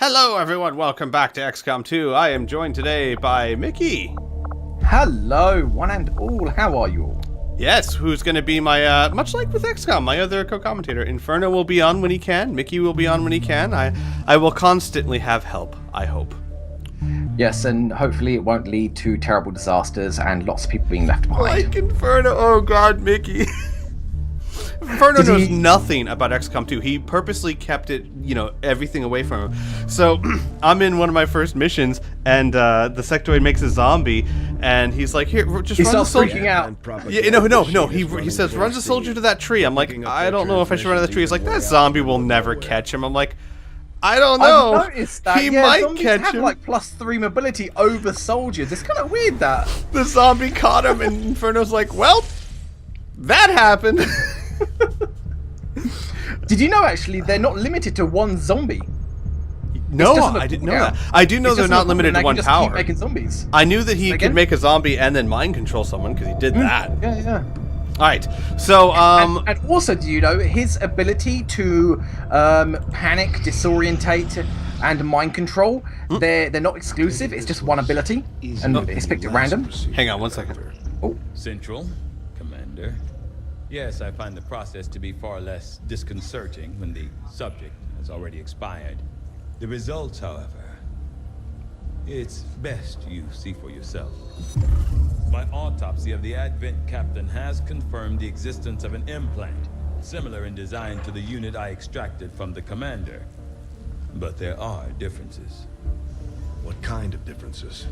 Hello everyone, welcome back to XCOM 2. I am joined today by Mickey. Hello, one and all, how are you all? Yes, who's going to be my, much like with XCOM, my other co-commentator. Inferno will be on when he can, Mickey will be on when he can. I will constantly have help, I hope. Yes, and hopefully it won't lead to terrible disasters and lots of people being left behind. Like Inferno, oh god, Mickey. Inferno knows nothing about XCOM 2. He purposely kept it, everything away from him. So, I'm in one of my first missions, and the sectoid makes a zombie, and he's like, "Here, just run the soldier." Freaking out. Yeah, no. He says, "Run the soldier to that tree." I'm like, "I don't know if I should run to the tree." He's like, "That zombie will never catch him." I'm like, "I don't know." I've noticed that. He might zombies catch have him. like +3 mobility over soldiers. It's kind of weird that. The zombie caught him, and Inferno's like, "Well, that happened." Did you know actually they're not limited to one zombie? No, I didn't know that. I do know they're not limited to one power. Keep making zombies. I knew that he could make a zombie and then mind control someone because he did that. Yeah. All right, so and also, do you know his ability to panic, disorientate, and mind control? They're not exclusive. It's just one ability, and it's picked at random. Hang on one second. Oh. Central, Commander. Yes, I find the process to be far less disconcerting when the subject has already expired. The results, however, it's best you see for yourself. My autopsy of the Avent captain has confirmed the existence of an implant, similar in design to the unit I extracted from the commander. But there are differences. What kind of differences?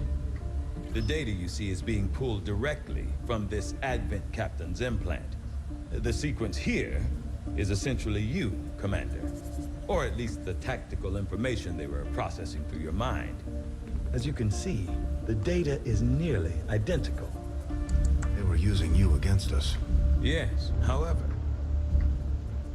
The data you see is being pulled directly from this Avent captain's implant. The sequence here is essentially you, Commander. Or at least the tactical information they were processing through your mind. As you can see, the data is nearly identical. They were using you against us. Yes, however,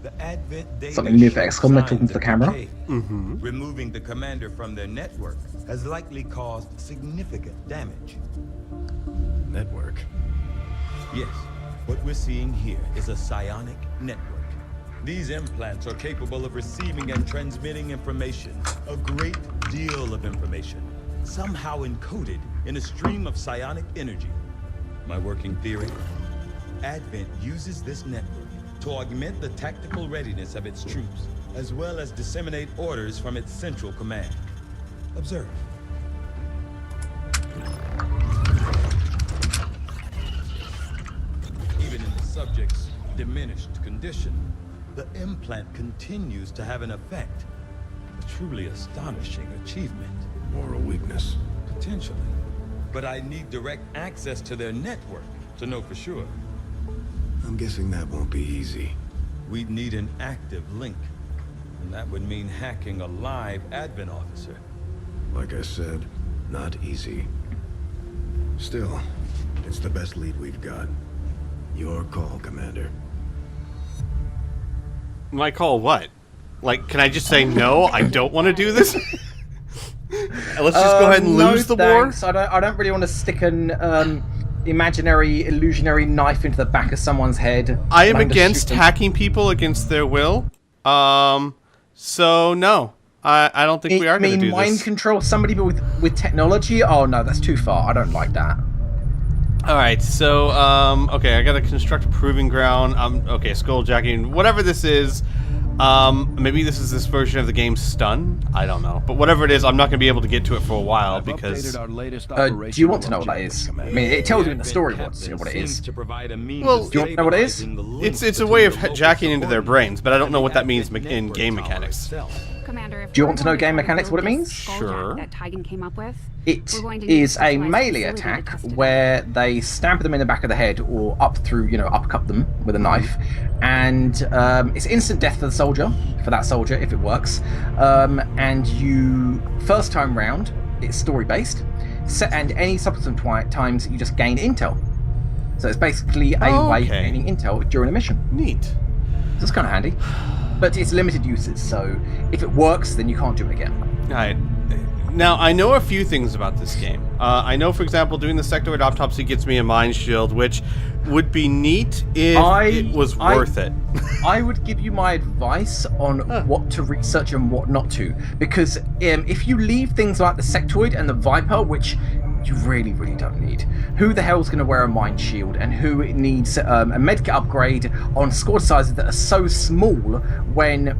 the Avent data Something new for XCOM, they're talking to the camera. Removing the commander from their network has likely caused significant damage. Network? Yes. What we're seeing here is a psionic network. These implants are capable of receiving and transmitting information, a great deal of information, somehow encoded in a stream of psionic energy. My working theory? Avent uses this network to augment the tactical readiness of its troops, as well as disseminate orders from its central command. Observe. Subject's diminished condition, the implant continues to have an effect. A truly astonishing achievement. Moral weakness. Potentially. But I need direct access to their network to know for sure. I'm guessing that won't be easy. We'd need an active link. And that would mean hacking a live Avent officer. Like I said, not easy. Still, it's the best lead we've got. Your call, Commander. My call what? Like, can I just say no, I don't want to do this? Let's just go ahead and lose the war? I don't really want to stick an imaginary, illusionary knife into the back of someone's head. I am against hacking people against their will. So no. I don't think we are going to do this. Mind control somebody with technology? Oh no, that's too far. I don't like that. Alright, so, okay, I gotta construct a proving ground. Okay, skulljacking, whatever this is. Maybe this is this version of the game Stun? I don't know. But whatever it is, I'm not gonna be able to get to it for a while because... do you want to know what that is? I mean, it tells you in the story what it is. Well, do you want to know what it is? It's a way of jacking into their brains, but I don't know what that means in game mechanics. Commander, do you want to know game mechanics, what it means? Sure. That Tigan came up with? It is a melee attack where they stab them in the back of the head or up through, uppercut them with a knife. And it's instant death for the soldier, for that soldier, if it works. And you, first time round, it's story-based. And any subsequent times, you just gain intel. So it's basically a way of gaining intel during a mission. Neat. So it's kind of handy. But it's limited uses, so if it works, then you can't do it again. Alright. Now, I know a few things about this game. I know, for example, doing the sectoid autopsy gets me a mind shield, which would be neat if it was worth it. I would give you my advice on what to research and what not to. Because if you leave things like the sectoid and the Viper, which you really, really don't need, who the hell's going to wear a mind shield, and who needs a medkit upgrade on squad sizes that are so small when...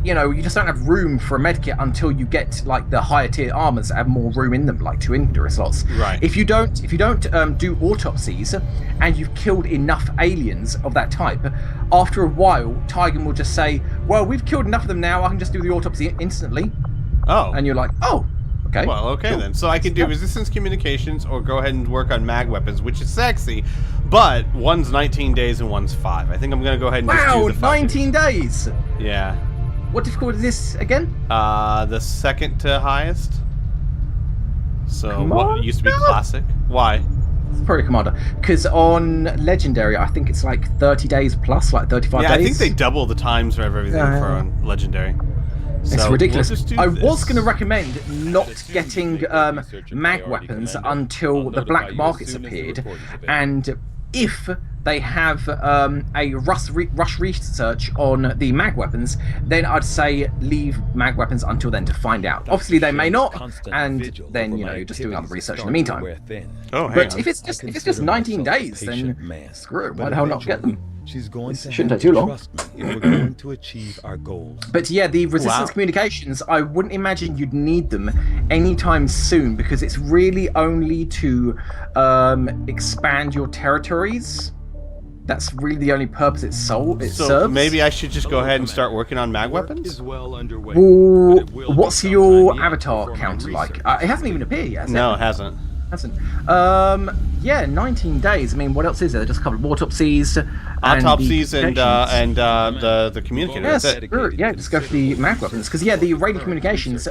You know, you just don't have room for a medkit until you get like the higher tier armors that have more room in them, like 2 inventory slots. Right. If you don't do autopsies and you've killed enough aliens of that type, after a while, Tygan will just say, "Well, we've killed enough of them now. I can just do the autopsy instantly." Oh. And you're like, "Oh, okay." Well, okay cool. then. So I can do resistance communications or go ahead and work on mag weapons, which is sexy, but one's 19 days and one's 5. I think I'm gonna go ahead and just do the 19 days. Yeah. What difficulty is this again? The second to highest. So what used to be classic? Why? It's probably Commander. Because on Legendary, I think it's like 30 days plus, like 35 days. Yeah, I think they double the times for everything for on Legendary. It's ridiculous. I was going to recommend not getting mag weapons until the black markets appeared, and if they have a rush research on the mag weapons, then I'd say leave mag weapons until then to find out. Obviously, they may not, and then you're just doing other research in the meantime. Oh, but if it's just 19 days, then screw it. Why the hell not get them? She's going to shouldn't take too long. trust me if we're going to achieve our goals. But yeah, the resistance communications, I wouldn't imagine you'd need them anytime soon, because it's really only to expand your territories. That's really the only purpose it serves. So maybe I should just go ahead and start working on mag weapons? Is well underway, Well, but it will what's be your some time yet avatar before my count like? research. It hasn't even appeared yet, has it? No, it hasn't. Yeah, 19 days. I mean, what else is there? Just a couple of autopsies. Autopsies and the communicator. Yes, That's it. yeah, just go for the mag weapons. Because yeah, the radio communications,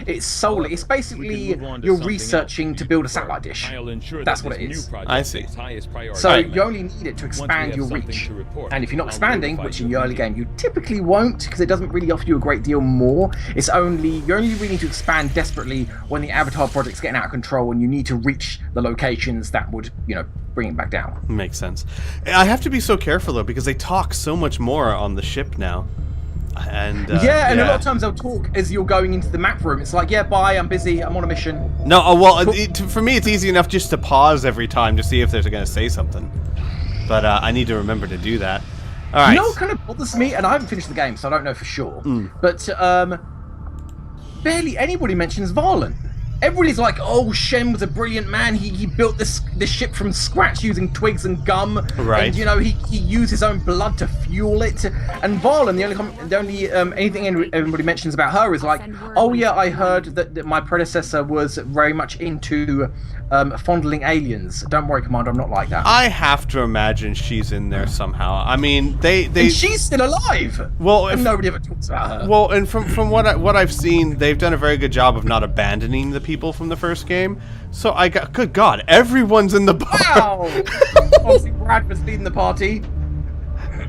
it's basically you're researching to build a satellite dish. That's what it is. I see. So you only need it to expand your reach. And if you're not expanding, which in the early game you typically won't, because it doesn't really offer you a great deal more, you only really need to expand desperately when the Avatar project's getting out of control and you need to reach the locations that would, bring it back down. Makes sense. I have to be so careful though, because they talk so much more on the ship now. And a lot of times they'll talk as you're going into the map room. It's like, yeah, bye, I'm busy, I'm on a mission. No, for me it's easy enough just to pause every time to see if they're going to say something. But I need to remember to do that. All right. You know what kind of bothers me? And I haven't finished the game, so I don't know for sure. But barely anybody mentions Varlin. Everybody's like, "Oh, Shem was a brilliant man. He built this ship from scratch using twigs and gum. Right. And he used his own blood to fuel it." And Varlin, the only anything everybody mentions about her is like, "Oh yeah, I heard that my predecessor was very much into fondling aliens. Don't worry, Commander, I'm not like that." I have to imagine she's in there somehow. I mean, and she's still alive. Well, and nobody ever talks about her. Well, and from what I've seen, they've done a very good job of not abandoning the people from the first game. So good God, everyone's in the bar. Wow. Obviously, Bradford's leading the party.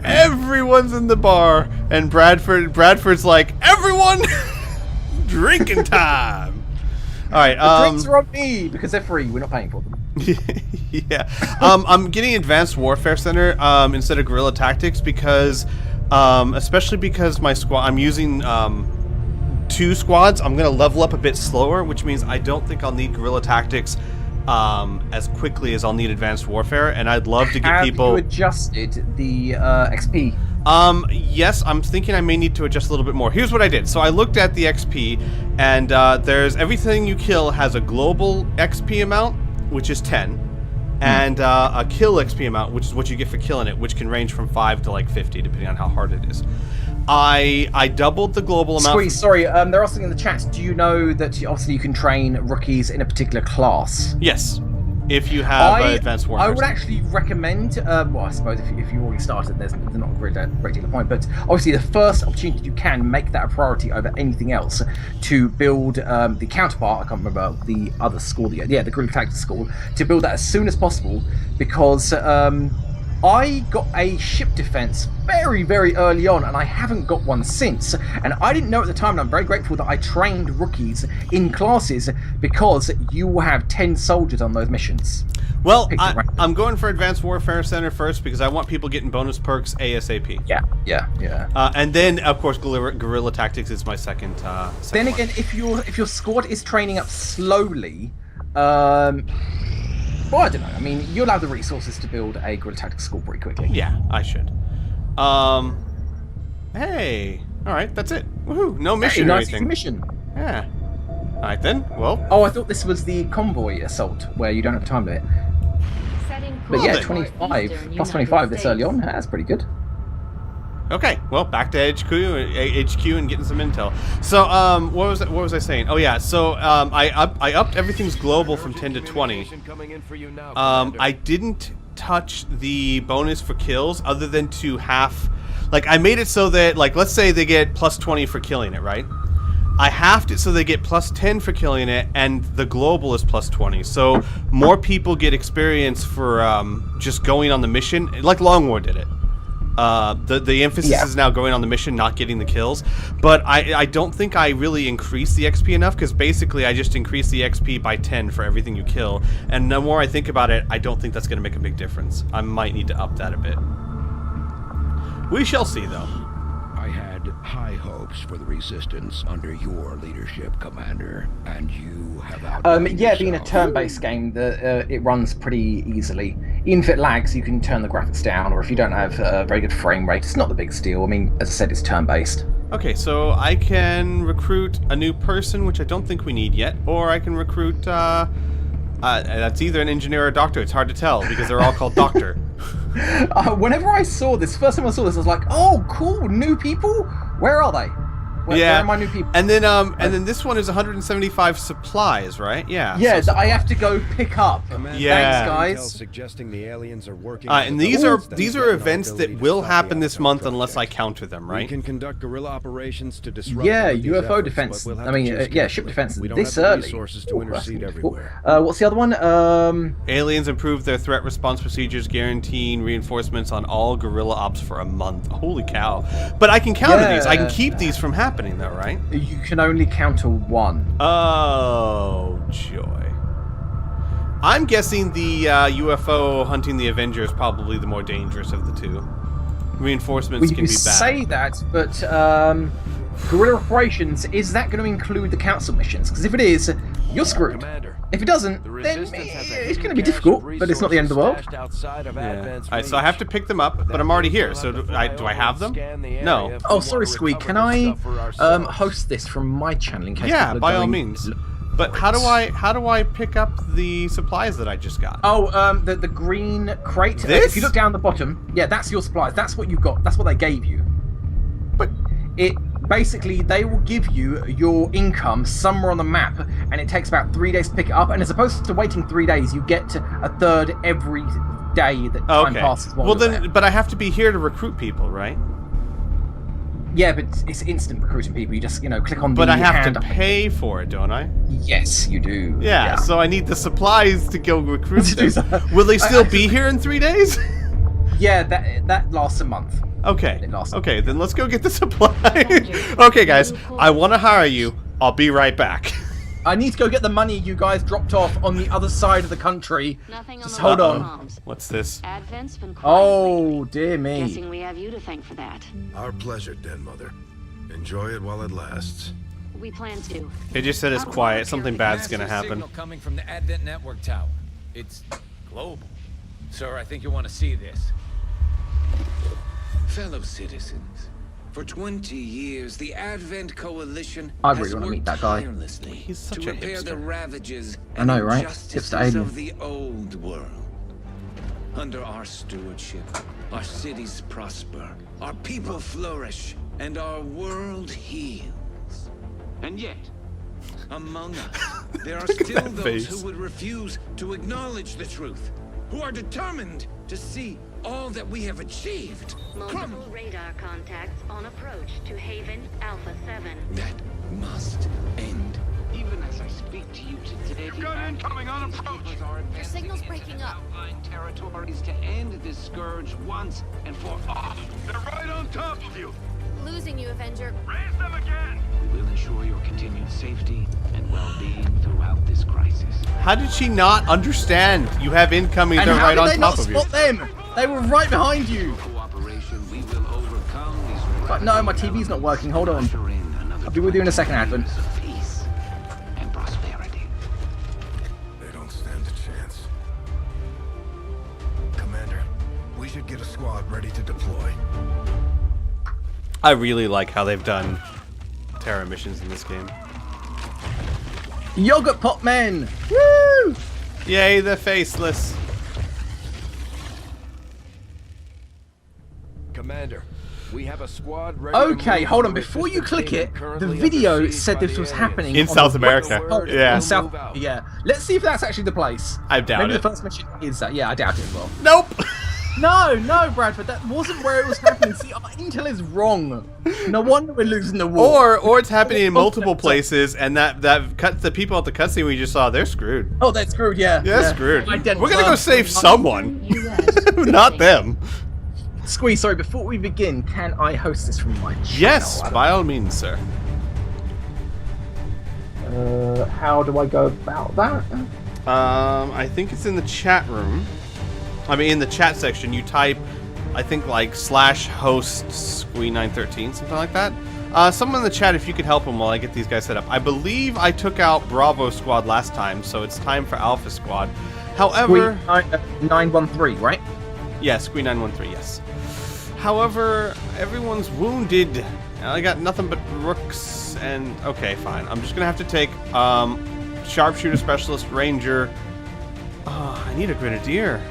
Everyone's in the bar, and Bradford's like, "Everyone, drinking time." All right. The drinks are on me because they're free. We're not paying for them. Yeah. I'm getting Advanced Warfare Center instead of Guerrilla Tactics because, especially because my squad, I'm using 2 squads. I'm gonna level up a bit slower, which means I don't think I'll need Guerrilla Tactics as quickly as I'll need Advanced Warfare, and I'd love to get people. Have you adjusted the XP? Yes, I'm thinking I may need to adjust a little bit more. Here's what I did. So I looked at the XP, and there's everything you kill has a global XP amount, which is 10, and a kill XP amount, which is what you get for killing it, which can range from 5 to like 50, depending on how hard it is. I doubled the global amount. Squee, sorry, they're asking in the chat, do you know that obviously you can train rookies in a particular class? Yes. If you have Advanced Warfare. I would actually recommend, well, I suppose if you already started, there's not a great deal of point, but obviously the first opportunity you can, make that a priority over anything else to build the counterpart, I can't remember the other school, the Guerrilla Tactics school, to build that as soon as possible, because I got a ship defense very, very early on, and I haven't got one since. And I didn't know at the time, and I'm very grateful that I trained rookies in classes because you will have 10 soldiers on those missions. Well, I'm going for Advanced Warfare Center first because I want people getting bonus perks ASAP. Yeah. And then, of course, Guerrilla Tactics is my second. Then again, if your squad is training up slowly, well, I don't know. I mean, you'll have the resources to build a guerrilla tactics school pretty quickly. Yeah, I should. Hey. All right, that's it. Woohoo! No mission or anything. Mission. Yeah. All right then. Well. Oh, I thought this was the convoy assault where you don't have time limit. But yeah, 25 plus 25 this early on. That's pretty good. Okay, well, back to HQ and getting some intel. So, what was I saying? Oh yeah, so I upped everything's global from 10 to 20. I didn't touch the bonus for kills other than to half. Like, I made it so that, like, let's say they get plus 20 for killing it, right? I halved it so they get plus 10 for killing it, and the global is plus 20. So more people get experience for just going on the mission, like Long War did it. The emphasis is now going on the mission, not getting the kills. But I don't think I really increased the XP enough, because basically I just increased the XP by 10 for everything you kill. And the more I think about it, I don't think that's going to make a big difference. I might need to up that a bit. We shall see, though. I had high hopes for the Resistance under your leadership, Commander, and you have outdone yeah, being a yourself. turn-based game, it runs pretty easily. Even if it lags, you can turn the graphics down, or if you don't have a very good frame rate, it's not the biggest deal. I mean, as I said, it's turn-based. Okay, so I can recruit a new person, which I don't think we need yet, or I can recruit, that's either an engineer or a doctor. It's hard to tell, because they're all called Doctor. Whenever I saw this, first time I saw this, I was like, "Oh, cool, new people. Where are they? Where are my new people?" And then this one is 175 supplies, right? Yeah. Yeah, so that I have to go pick up. Yeah. Thanks, guys. Suggesting the aliens are working. And these are events that will happen this month unless I counter them, We right? can conduct guerrilla operations to disrupt. Yeah, one of these UFO efforts, defense. but we'll have I to mean, choose yeah, ship carefully. defense We don't this have the early. resources to Ooh, that's intercede difficult. everywhere. What's the other one? Aliens improve their threat response procedures, guaranteeing reinforcements on all guerrilla ops for a month. Holy cow! But I can counter these. I can keep these from happening, though, right? You can only counter one. Oh, joy. I'm guessing the UFO hunting the Avenger is probably the more dangerous of the two. Reinforcements Well, you can can be bad. say that, but guerrilla operations, is that going to include the council missions? Because if it is, you're screwed. Commander, If it doesn't, the then Resistance has a it's going to hidden be cache difficult, of but it's not the end of the world. resources stashed outside of Yeah. Avent's Alright, so I have to pick them up, but I'm already here, so do I have them? No. Oh, sorry, Squee. Can I host this from my channel in case Yeah, people are by all going- means. But how do I pick up the supplies that I just got? Oh, the green crate. This? If you look down the bottom, yeah, that's your supplies. That's what you got. That's what they gave you. But It basically, they will give you your income somewhere on the map, and it takes about 3 days to pick it up. And as opposed to waiting 3 days, you get a third every day that time okay. passes. While Well you're then, there. but I have to be here to recruit people, right? Yeah, but it's instant recruiting people. You just click on the But I have hand to up. pay for it, don't I? Yes, you do. Yeah, so I need the supplies to go recruit To do them. that. Will they still be here in 3 days? Yeah, that lasts a month. Okay. It lasts. Okay, then let's go get the supplies. Okay, guys, I want to hire you. I'll be right back. I need to go get the money you guys dropped off on the other side of the country. Nothing Just on the hold on. comms. What's this? Advent's been quiet Oh, lately. dear me. Guessing we have you to thank for that. Our pleasure, Den Mother. Enjoy it while it lasts. We plan to. It just said it's quiet. Something bad's gonna happen. Signal coming from the Advent network tower. It's global. Sir, I think you want to see this. Fellow citizens, for 20 years, the Advent Coalition I has really wanna meet worked that guy. tirelessly He's such to a repair the hipster. ravages I and know, right? injustices Hipster alien. of the old world. Under our stewardship, our cities prosper, our people flourish, and our world heals. And yet, among us, there are still that those face. who would refuse to acknowledge the truth, who are determined to see all that we have achieved crumble. Multiple radar contacts on approach to Haven Alpha 7. That must end. Even as I speak to you today, the incoming on approach. signal's breaking up. Outline territories to end this scourge once and for all. They're right on top of you. Losing you, Avenger. Raise them again. We will ensure your continued safety and well-being throughout this crisis. How did she not understand? You have incoming. And They're how right did on they not top of you. spot them? They were right behind you. Cooperation, we will overcome these. But no, my TV's not working. Hold on. I'll be with you in a second, Advent. Peace and prosperity. They don't stand a chance. Commander, we should get a squad ready to deploy. I really like how they've done Terra missions in this game. Yogurt Pop Men! Woo! Yay, the faceless. Commander, we have a squad ready Okay, to hold on. move Before you with click it, Mr. the currently video under siege said by this the was enemy. happening In on South the America. west- Yeah. In South, Move out. yeah. Let's see if that's actually the place. I doubt Maybe it. the first mission is that. Yeah, I doubt it as well. Nope. No, Bradford, that wasn't where it was happening. See, our intel is wrong. No wonder we're losing the war. Or it's happening in multiple places, and the people at the cutscene we just saw, they're screwed. Oh, they're screwed. Yeah, They're screwed. Identify- We're gonna go save someone, not them. Squee, sorry. Before we begin, can I host this from my channel? Yes, by all means, sir. How do I go about that? I think it's in the chat room. I mean, in the chat section, you type, I think, like /host Squee913, something like that. Someone in the chat, if you could help them while I get these guys set up. I believe I took out Bravo Squad last time, so it's time for Alpha Squad. However, 913, right? yeah, Squee913, yes. However, everyone's wounded. And I got nothing but rooks, and okay, fine. I'm just gonna have to take Sharpshooter Specialist Ranger. Oh, I need a Grenadier.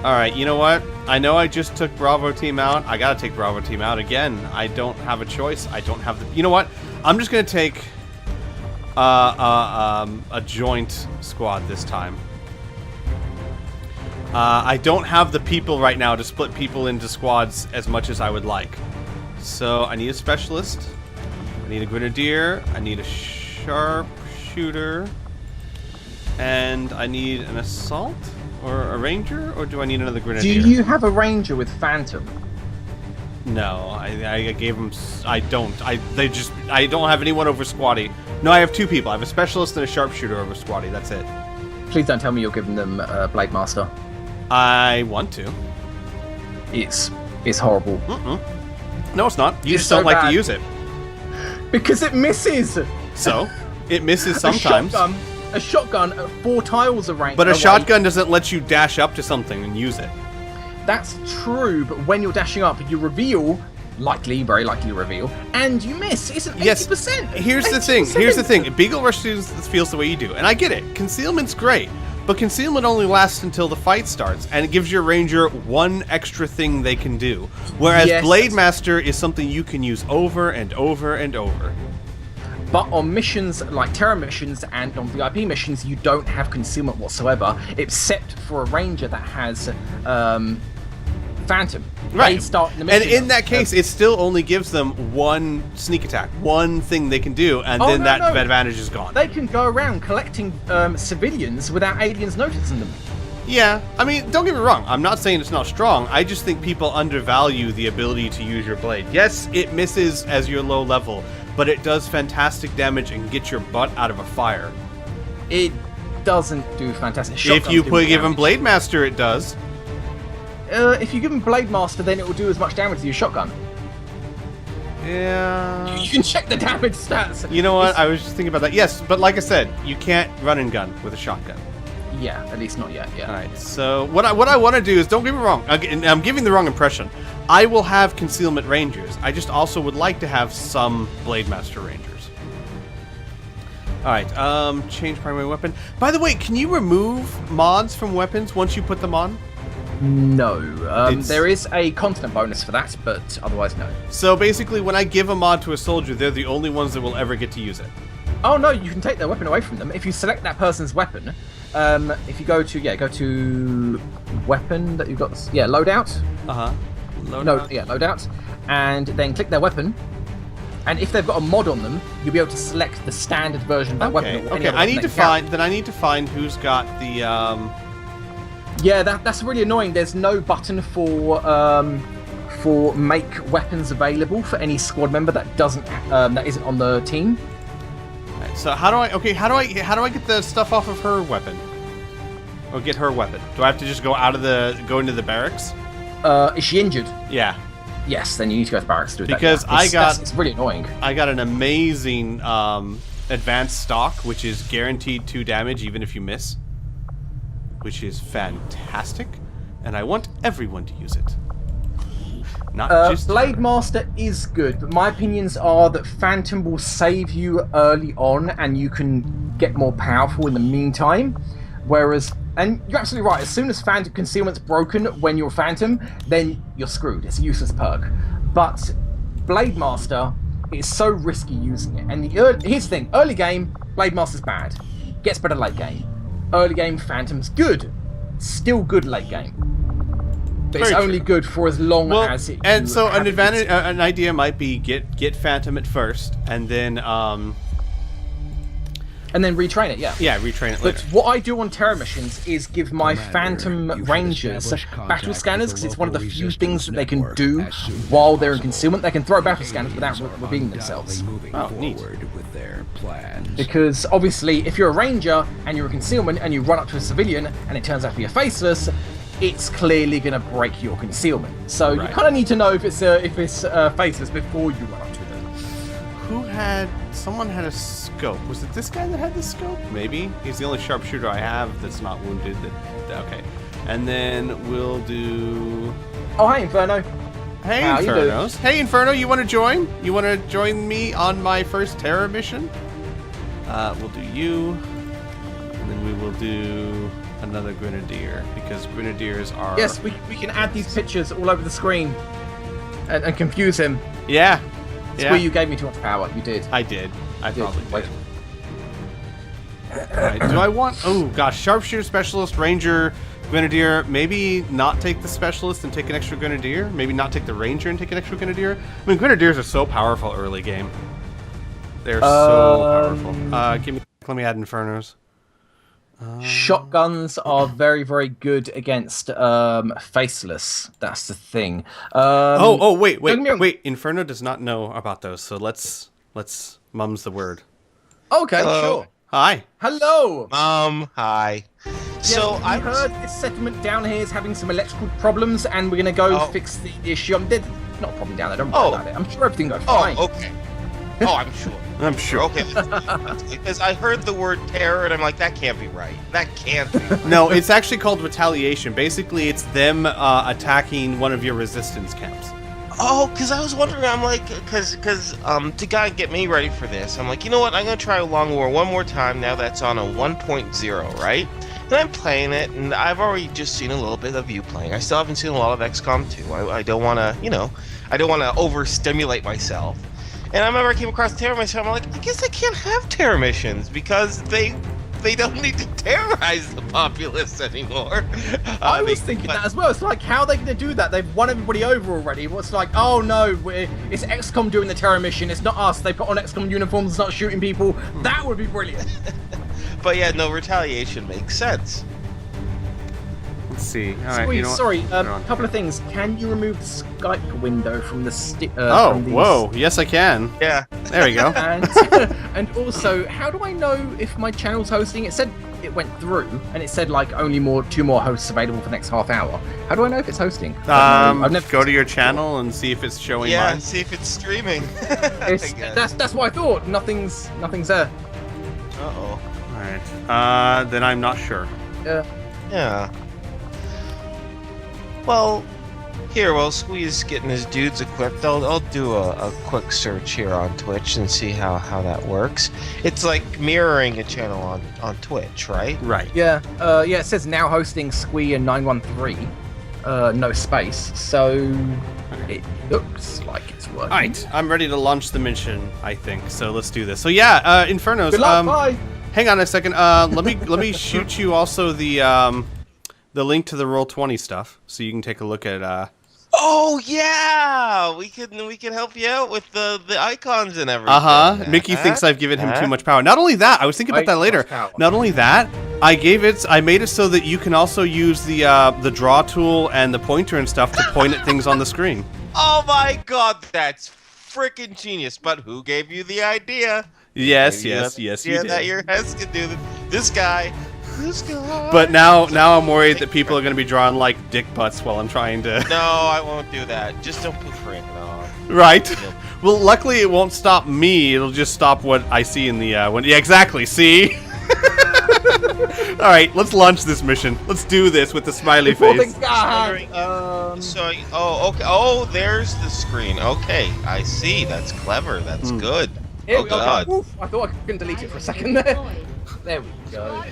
Alright, you know what? I know I just took Bravo Team out. I gotta take Bravo Team out again. I don't have a choice. I don't have the... You know what? I'm just gonna take a joint squad this time. I don't have the people right now to split people into squads as much as I would like. So I need a specialist. I need a grenadier. I need a sharpshooter. And I need an assault? Or a ranger? Or do I need another grenadier? Do you have a ranger with Phantom? No, I gave them... I don't. I don't have anyone over Squatty. No, I have two people. I have a specialist and a sharpshooter over Squatty. That's it. Please don't tell me you're giving them Blade Master. I want to. It's horrible. No, it's not. You It's just don't so like bad. to use it. Because it misses! So, it misses sometimes. A shotgun at 4 tiles of range. But a away. shotgun doesn't let you dash up to something and use it. That's true, but when you're dashing up, you reveal, very likely reveal, and you miss. It's an 80%. Yes. Here's the thing. 80%. Here's the thing. Beagle Rush feels the way you do, and I get it. Concealment's great, but concealment only lasts until the fight starts, and it gives your ranger one extra thing they can do. Whereas Yes. Blade Master is something you can use over and over and over. But on missions like Terra missions and on VIP missions, you don't have concealment whatsoever, except for a ranger that has Phantom. Right. They start in the And mission. in that case, it still only gives them one sneak attack, one thing they can do, and then that advantage is gone. They can go around collecting civilians without aliens noticing them. Yeah, I mean, don't get me wrong. I'm not saying it's not strong. I just think people undervalue the ability to use your blade. Yes, it misses as you're low level, but it does fantastic damage and get your butt out of a fire. It doesn't do fantastic. If you give him Blade Master, it does. If you give him Blade Master, then it will do as much damage as your shotgun. Yeah. You can check the damage stats. You know what? I was just thinking about that. Yes, but like I said, you can't run and gun with a shotgun. Yeah, at least not yet. Yeah. All right. So what I want to do is, don't get me wrong. I'm giving the wrong impression. I will have concealment rangers. I just also would like to have some Blade Master rangers. All right. Change primary weapon. By the way, can you remove mods from weapons once you put them on? No. There is a continent bonus for that, but otherwise no. So basically, when I give a mod to a soldier, they're the only ones that will ever get to use it. Oh no, you can take their weapon away from them if you select that person's weapon. If you go to weapon that you've got, loadout. Loadout. Loadout, and then click their weapon. And if they've got a mod on them, you'll be able to select the standard version of that weapon. Or any Okay. other I weapon need to they carry. find. Then I need to find who's got the. Yeah, that's really annoying. There's no button for make weapons available for any squad member that isn't on the team. So how do I? Okay. How do I get the stuff off of her weapon? Or get her weapon? Do I have to just go into the barracks? Is she injured? Yeah. Yes, then you need to go to barracks to do Because that. It's really annoying. I got an amazing advanced stock, which is guaranteed 2 damage even if you miss, which is fantastic, and I want everyone to use it. Not just Blade Master is good, but my opinions are that Phantom will save you early on, and you can get more powerful in the meantime. Whereas, and you're absolutely right, as soon as Phantom Concealment's broken when you're Phantom, then you're screwed. It's a useless perk. But Blade Master is so risky using it. And here's the thing, early game, Blade Master's bad. Gets better late game. Early game, Phantom's good. Still good late game. But it's only good for as long as it. And so an advantage, an idea might be get Phantom at first, and then retrain it, yeah. Yeah, retrain it later. But what I do on Terror missions is give my Phantom Rangers battle scanners, because it's one of the few things that they can do while they're in concealment. They can throw battle scanners without revealing themselves. Oh, neat. With their plans. Because obviously, if you're a Ranger and you're in concealment and you run up to a civilian and it turns out to be a faceless, it's clearly going to break your concealment. So you kind of need to know if it's faceless before you run up to them. Someone had a scope. Was it this guy that had the scope? Maybe. He's the only sharpshooter I have that's not wounded. Okay. And then we'll do... Oh, hey, Inferno. Hey, Infernos. Hey, Inferno, you want to join? You want to join me on my first Terror mission? We'll do you. And then we will do another Grenadier, because Grenadiers are... Yes, we can add these pictures all over the screen and confuse him. Yeah. Squee, you gave me too much power. You did. I did. I probably did. Alright, do I want... Oh, gosh. Sharpshooter, Specialist, Ranger, Grenadier. Maybe not take the Specialist and take an extra Grenadier? Maybe not take the Ranger and take an extra Grenadier? I mean, Grenadiers are so powerful early game. They're so powerful. Let me add Infernos. Shotguns are very, very good against faceless. That's the thing. Wait. Inferno does not know about those, so let's mum's the word. Okay, Hello. sure. Hi. Hello. Hi. So I heard this settlement down here is having some electrical problems, and we're gonna go fix the issue. There's not a problem down there. Don't worry about it. I'm sure everything goes fine. Okay. Oh, I'm sure. I'm sure. Okay. Because I heard the word terror, and I'm like, that can't be right. That can't be right. No, it's actually called Retaliation. Basically, it's them attacking one of your resistance camps. Oh, because I was wondering, I'm like, because to kind of get me ready for this, I'm like, you know what, I'm going to try Long War one more time now that's on a 1.0, right? And I'm playing it, and I've already just seen a little bit of you playing. I still haven't seen a lot of XCOM 2. I don't want to, I don't want to overstimulate myself. And I remember I came across Terror Mission, I'm like, I guess I can't have Terror Missions, because they don't need to terrorize the populace anymore. I was thinking that as well. It's like, how are they going to do that? They've won everybody over already. It's like, oh no, it's XCOM doing the terror mission. It's not us. They put on XCOM uniforms and start shooting people. That would be brilliant. But yeah, no, Retaliation makes sense. Let's see. All right, Squeeze, sorry, a couple of things. Can you remove the Skype window from the whoa. Yes, I can. Yeah. There we go. And also, how do I know if my channel's hosting? It said it went through, and it said like only two more hosts available for the next half hour. How do I know if it's hosting? Go to your channel and see if it's showing. Yeah, mine. see if it's streaming. That's what I thought. Nothing's there. Uh-oh. All right. Then I'm not sure. Yeah. Well, here, while Squee's getting his dudes equipped, I'll do a quick search here on Twitch and see how that works. It's like mirroring a channel on Twitch, right? Right. Yeah. It says now hosting Squee and 913. No space. So it looks like it's working. All right. I'm ready to launch the mission, I think. So let's do this. So yeah, Infernos. Good luck, bye. Hang on a second. Let me shoot you also the link to the Roll20 stuff, so you can take a look at. Oh yeah, we can help you out with the icons and everything. Mickey thinks I've given him too much power. Not only that, I was thinking about that later. Not only that, I made it so that you can also use the draw tool and the pointer and stuff to point at things on the screen. Oh my god, that's freaking genius! But who gave you the idea? Yes, you did. That your heads can do this guy. But now I'm worried that people are going to be drawing like dick butts while I'm trying to. No, I won't do that. Just don't put Frank on. Right. Well, luckily it won't stop me. It'll just stop what I see in the when. Yeah, exactly. See. All right, let's launch this mission. Let's do this with the smiley face. Okay. Oh, there's the screen. Okay, I see. That's clever. That's good. Here Oh we go. god. Oof, I thought I couldn't delete it for a second there. There we go.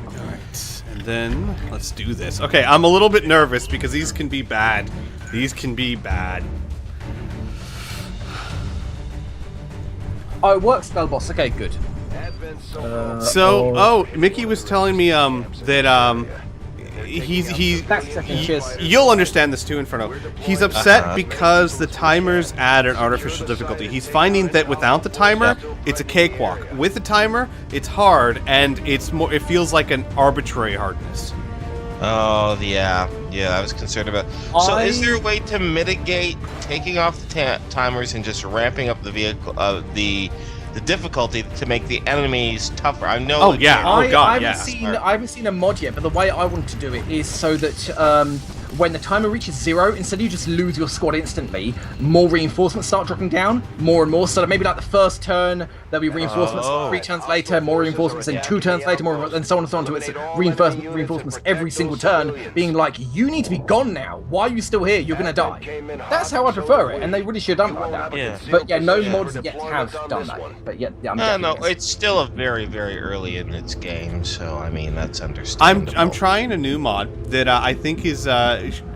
Alright, and then let's do this. Okay, I'm a little bit nervous because these can be bad. Oh, it works, spell boss. Okay, good. Mickey was telling me that you'll understand this too, Inferno. He's upset because the timers add an artificial difficulty. He's finding that without the timer, it's a cakewalk. With the timer, it's hard, and it feels like an arbitrary hardness. Oh yeah, I was concerned about. So, is there a way to mitigate taking off the timers and just ramping up the vehicle, the difficulty to make the enemies tougher? I know. I haven't seen a mod yet, but the way I want to do it is so that when the timer reaches 0, instead of you just lose your squad instantly, more reinforcements start dropping down, more and more. So that maybe like the first turn, there'll be reinforcements, 3 turns later, more reinforcements, and 2 turns later, more, and so on and so on to it's reinforcements every single turn, being like, you need to be gone now. Why are you still here? You're gonna die. That's how I prefer it, and they really should have done it like that. Yeah. But yeah, no mods yet have done that. But yeah, no, it's still a very, very early in its game, so I mean that's understandable. I'm trying a new mod that I think is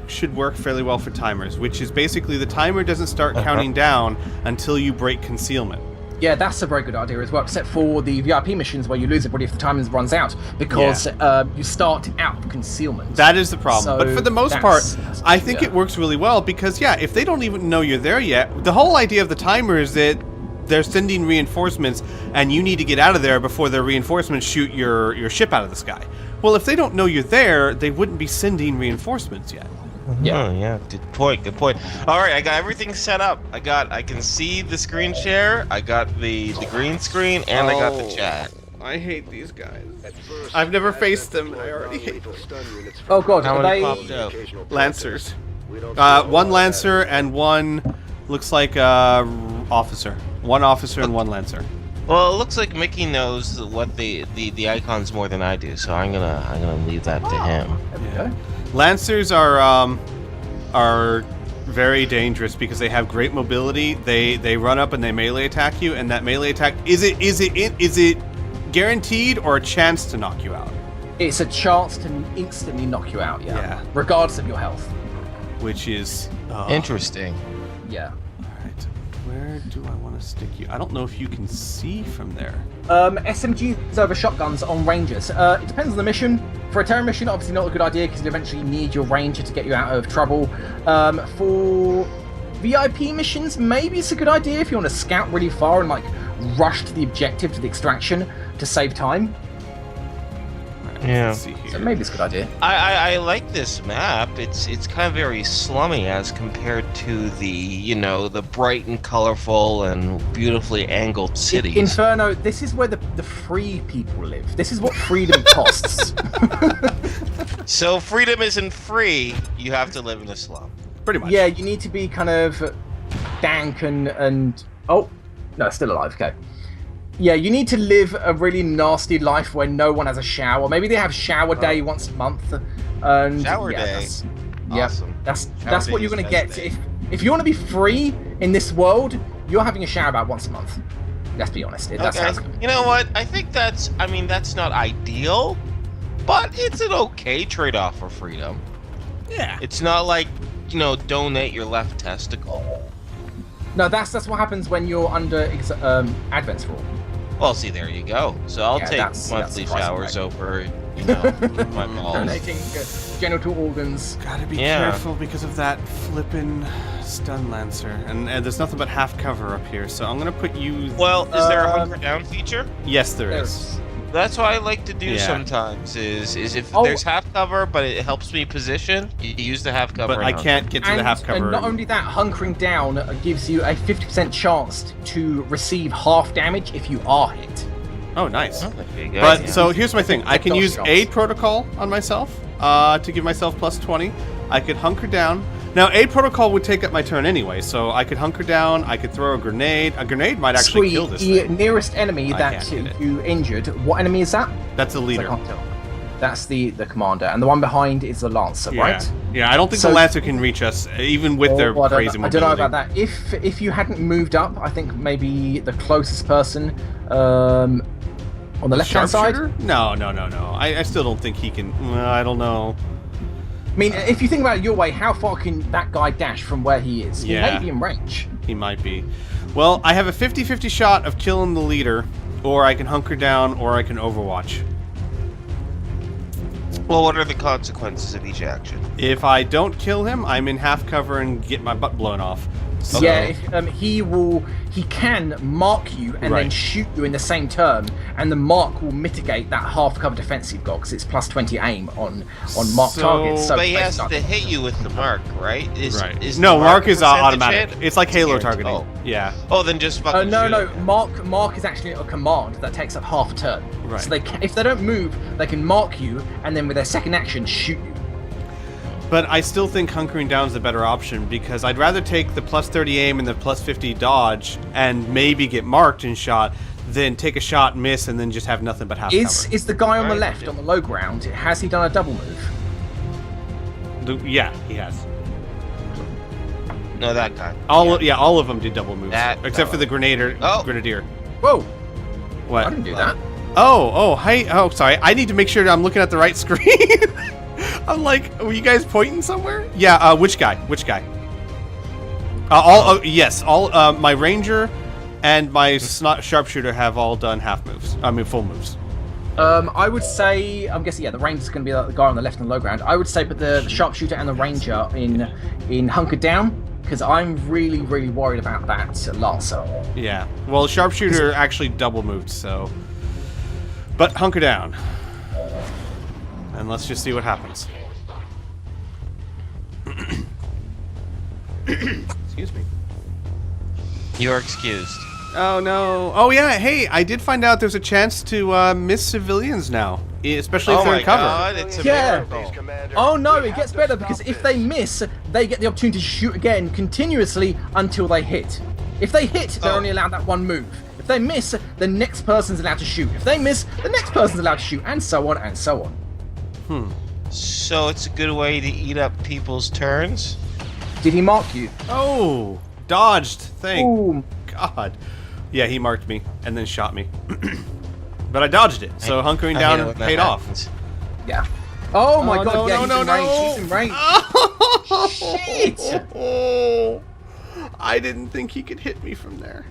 should work fairly well for timers, which is basically the timer doesn't start counting down until you break concealment. Yeah, that's a very good idea as well, except for the VIP missions where you lose everybody if the timer runs out, because you start out of concealment. That is the problem. So but for the most part, I think it works really well because, if they don't even know you're there yet, the whole idea of the timer is that they're sending reinforcements and you need to get out of there before their reinforcements shoot your ship out of the sky. Well, if they don't know you're there, they wouldn't be sending reinforcements yet. Yeah. Good point. All right, I got everything set up. I can see the screen share. I got the green screen, and I got the chat. I hate these guys. I've never faced them. I already hate them. Oh god, how many popped up? Lancers. 1 Lancer and 1 looks like officer. 1 officer and 1 Lancer. Well, it looks like Mickey knows what the icons more than I do, so I'm gonna leave that to him. Yeah. Lancers are very dangerous because they have great mobility. They run up and they melee attack you, and that melee attack is it guaranteed or a chance to knock you out? It's a chance to instantly knock you out. Yeah. Regardless of your health. Which is interesting. Yeah. Where do I want to stick you? I don't know if you can see from there. SMGs over shotguns on rangers. It depends on the mission. For a terror mission, obviously not a good idea because you eventually need your ranger to get you out of trouble. For VIP missions, maybe it's a good idea if you want to scout really far and rush to the objective, to the extraction, to save time. Yeah. Let's see here. So maybe it's a good idea. I like this map. It's kind of very slummy as compared to the bright and colorful and beautifully angled cities. Inferno, this is where the free people live. This is what freedom costs. So freedom isn't free. You have to live in a slum. Pretty much. Yeah, you need to be kind of dank and oh no, still alive. Okay. Yeah, you need to live a really nasty life where no one has a shower. Maybe they have shower day once a month. And shower day. Awesome. That's what you're gonna get. If you want to be free in this world, you're having a shower about once a month. Let's be honest. That's how it's gonna be. You know what? I think that's not ideal, but it's an okay trade-off for freedom. Yeah. It's not like, donate your left testicle. No, that's what happens when you're under Avent's rule. Well, see, there you go. So I'll take monthly showers over you know, my balls. Donating genital organs. Gotta be Yeah. careful because of that flippin' stun lancer, and there's nothing but half cover up here. So I'm gonna put you. Well, is there a hunker down feature? Yes, there is. That's what I like to do Yeah. sometimes. Is if Oh. there's half cover, but it helps me position, you use the half cover. But and I hunker. can't get to the half cover. And not only that, hunkering down gives you a 50% chance to receive half damage if you are hit. Oh, nice. Oh, there you go. But Yeah. so here's my thing. I can Dodge use shots. Aid Protocol on myself to give myself plus 20. I could hunker down. Now, Aid Protocol would take up my turn anyway, so I could hunker down. I could throw a grenade. A grenade might actually kill this the thing. nearest enemy I that can't hit it. you injured. What enemy is that? That's a I leader. can't tell. That's the commander, and the one behind is the lancer, Yeah. right? Yeah, I don't think So- the Lancer can reach us, even with their Well, crazy I don't know mobility. about that. If you hadn't moved up, I think maybe the closest person on the left-hand side. Sharpshooter? No. I still don't think he can. Well, I don't know. I mean, if you think about it your way, how far can that guy dash from where he is? He Yeah. may be in range. He might be. Well, I have a 50-50 shot of killing the leader, or I can hunker down, or I can overwatch. Well, what are the consequences of each action? If I don't kill him, I'm in half cover and get my butt blown off. So, Yeah, he can mark you and then Right. shoot you in the same turn, and the mark will mitigate that half cover defense you've got because it's plus 20 aim on marked So- targets. So But he has basically- to hit you with the mark, right? right. Is No, the mark a is percentage automatic. hit? It's like Halo Guaranteed. targeting. Yeah. Oh, then just fucking No, shoot. Mark is actually a command that takes up half a turn. Right. So if they don't move, they can mark you and then with their second action shoot you. But I still think hunkering down is a better option because I'd rather take the plus 30 aim and the plus 50 dodge and maybe get marked and shot than take a shot, miss, and then just have nothing but half cover. Is the guy on the Right. left on the low ground? Has he done a double move? Yeah, he has. No, that guy. All of them did double moves, That except for the Grenadier. Oh. Grenadier. Whoa! What? I didn't do that. Oh, sorry. I need to make sure that I'm looking at the right screen. I'm like, were you guys pointing somewhere? Yeah. Which guy? Yes. All. My ranger and my sharpshooter have all done half moves. I mean, full moves. I would say, I'm guessing, yeah, the ranger's going to be the guy on the left on the low ground. I would say put the sharpshooter and the ranger in hunker down, because I'm really, really worried about that lancer. Yeah. Well, sharpshooter actually double moved, so. But hunker down. And let's just see what happens. Excuse me. You're excused. Oh no! Oh yeah! Hey, I did find out there's a chance to miss civilians now, especially if Oh they're my in cover. god, it's a Yeah. miracle. Oh no, it gets better, because if they miss, they get the opportunity to shoot again continuously until they hit. If they hit, they're only allowed that one move. If they miss, the next person's allowed to shoot. If they miss, the next person's allowed to shoot, and so on and so on. So it's a good way to eat up people's turns? Did he mark you? Oh, dodged! Thank Ooh. God. Yeah, he marked me and then shot me, but I dodged it. So hunkering I hate it down when that paid off. happens. Yeah. Oh my Oh, god, no, yeah, no, he's no, in range. no. He's in range. Shit! Oh, I didn't think he could hit me from there.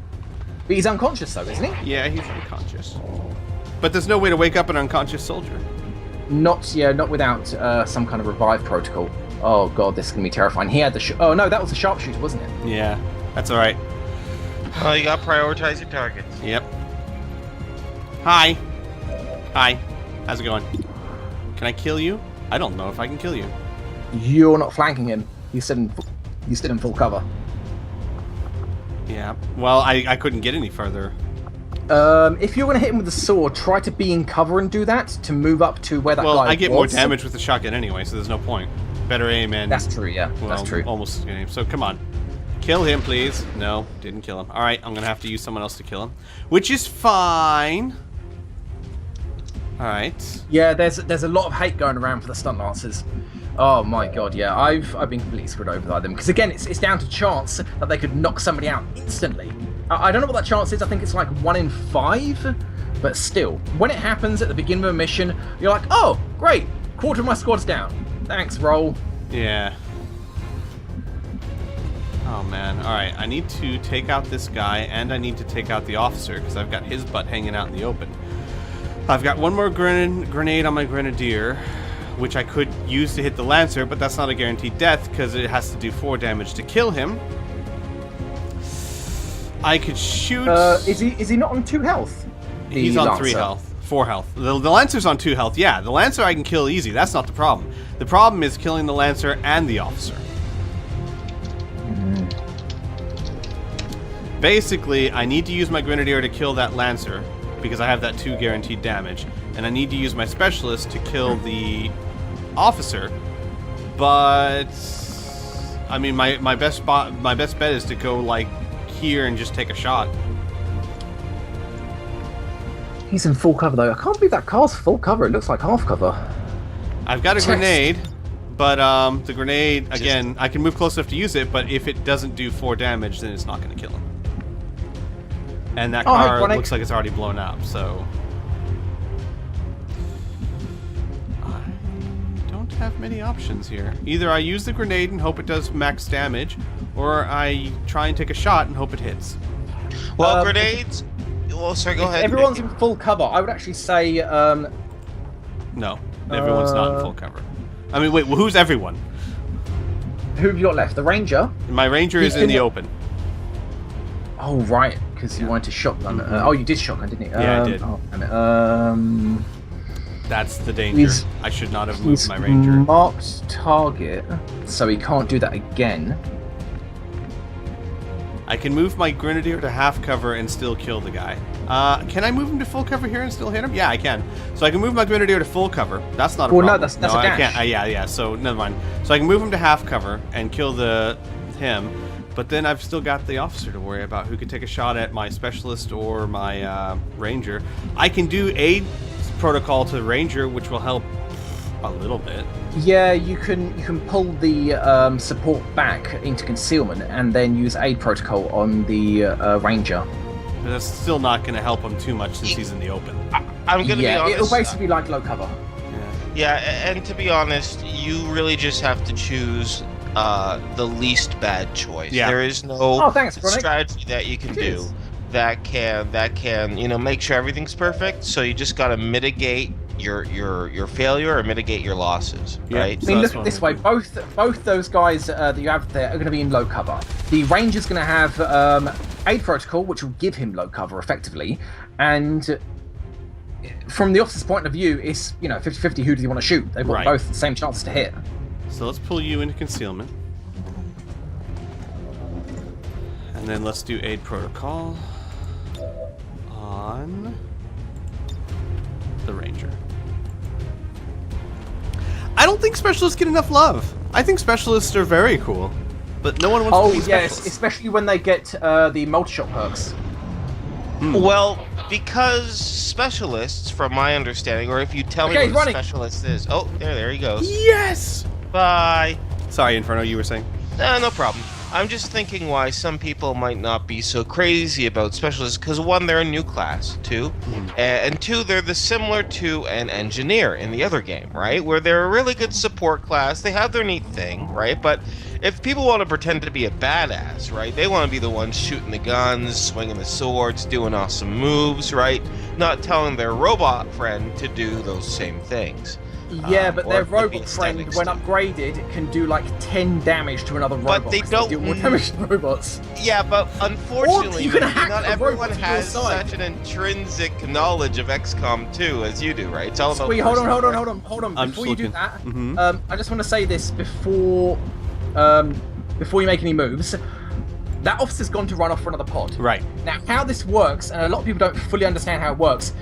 But he's unconscious though, isn't he? Yeah, he's unconscious. But there's no way to wake up an unconscious soldier. Not without some kind of revive protocol. Oh god, this is gonna be terrifying. He had the oh no, that was a sharpshooter, wasn't it? Yeah, that's all right. Oh, you gotta prioritize your targets. Yep. Hi. Hi. How's it going? Can I kill you? I don't know if I can kill you. You're not flanking him. You stood in full cover. Yeah. Well, I couldn't get any further. If you're gonna hit him with the sword, try to be in cover and do that to move up to where that Well, guy I get more was. damage with the shotgun anyway, so there's no point. Better aim and... That's true, yeah. Well, That's true. Almost aim. So come on. Kill him, please. No, didn't kill him. All right, I'm going to have to use someone else to kill him. Which is fine. All right. Yeah, there's a lot of hate going around for the stunt lancers. Oh my god, yeah, I've been completely screwed over by them because again, it's down to chance that they could knock somebody out instantly. I don't know what that chance is. I think it's like 1 in 5, but still, when it happens at the beginning of a mission, you're like, oh, great, quarter of my squad's down. Thanks, roll. Yeah. Oh man. All right, I need to take out this guy, and I need to take out the officer because I've got his butt hanging out in the open. I've got one more grenade on my Grenadier, which I could use to hit the Lancer, but that's not a guaranteed death because it has to do 4 damage to kill him. I could shoot... Is he not on 2 health? He's on 3 health. 4 health. The Lancer's on 2 health. Yeah, the Lancer I can kill easy. That's not the problem. The problem is killing the Lancer and the officer. Basically, I need to use my Grenadier to kill that Lancer, because I have that 2 guaranteed damage, and I need to use my Specialist to kill the officer, but... I mean, my best bet is to go, like, here and just take a shot. He's in full cover, though. I can't believe that car's full cover. It looks like half cover. I've got a grenade, but the grenade, again, I can move close enough to use it, but if it doesn't do 4 damage, then it's not going to kill him. And that car looks like it's already blown up, so... I don't have many options here. Either I use the grenade and hope it does max damage, or I try and take a shot and hope it hits. Well, grenades... Well, sorry, go ahead. Everyone's in full cover. I would actually say... No, everyone's not in full cover. I mean, wait, well, who's everyone? Who have you got left? The Ranger? My Ranger is in the open. Oh, right, because you wanted to shotgun. Oh, you did shotgun, didn't you? Yeah, I did. Oh, damn it. That's the danger. I should not have moved my Ranger. Marked target, so he can't do that again. I can move my Grenadier to half cover and still kill the guy. Can I move him to full cover here and still hit him? Yeah, I can. So I can move my Grenadier to full cover. That's not a problem. Well, no, that's a dash. I can't. Yeah. So never mind. So I can move him to half cover and kill him. But then I've still got the officer to worry about, who could take a shot at my Specialist or my Ranger. I can do aid protocol to the Ranger, which will help a little bit. Yeah, you can pull the support back into concealment and then use aid protocol on the Ranger. But that's still not going to help him too much since he's in the open. I'm going to be honest. It'll basically be like low cover. Yeah, and to be honest, you really just have to choose the least bad choice. Yeah. There is no strategy that you can do that can make sure everything's perfect. So you just got to mitigate your failure or mitigate your losses, right? I mean, look at this way. Both those guys that you have there are going to be in low cover. The Ranger's going to have aid protocol, which will give him low cover effectively, and from the officer's point of view, it's 50-50. Who do you want to shoot? They've got both the same chances to hit. So let's pull you into concealment. And then let's do aid protocol on the Ranger. I don't think specialists get enough love. I think specialists are very cool, but no one wants to be specialists. Yes, especially when they get the multi-shot perks. Well, because specialists, from my understanding, or if you tell me what a specialist is... Oh, there he goes. Yes! Bye. Sorry, Inferno, you were saying? No problem. I'm just thinking why some people might not be so crazy about specialists, because 1, they're a new class, 2, and 2, they're similar to an engineer in the other game, right? Where they're a really good support class, they have their neat thing, right? But if people want to pretend to be a badass, right? They want to be the ones shooting the guns, swinging the swords, doing awesome moves, right? Not telling their robot friend to do those same things. Yeah, but their robot friend, when upgraded, can do like 10 damage to another robot. But they don't do more damage to robots. Yeah, but unfortunately, not everyone has such an intrinsic knowledge of XCOM 2 as you do, right? It's all about. Wait, hold on. Before you do that, I just want to say this before you make any moves. That officer's gone to run off for another pod. Right. Now, how this works, and a lot of people don't fully understand how it works,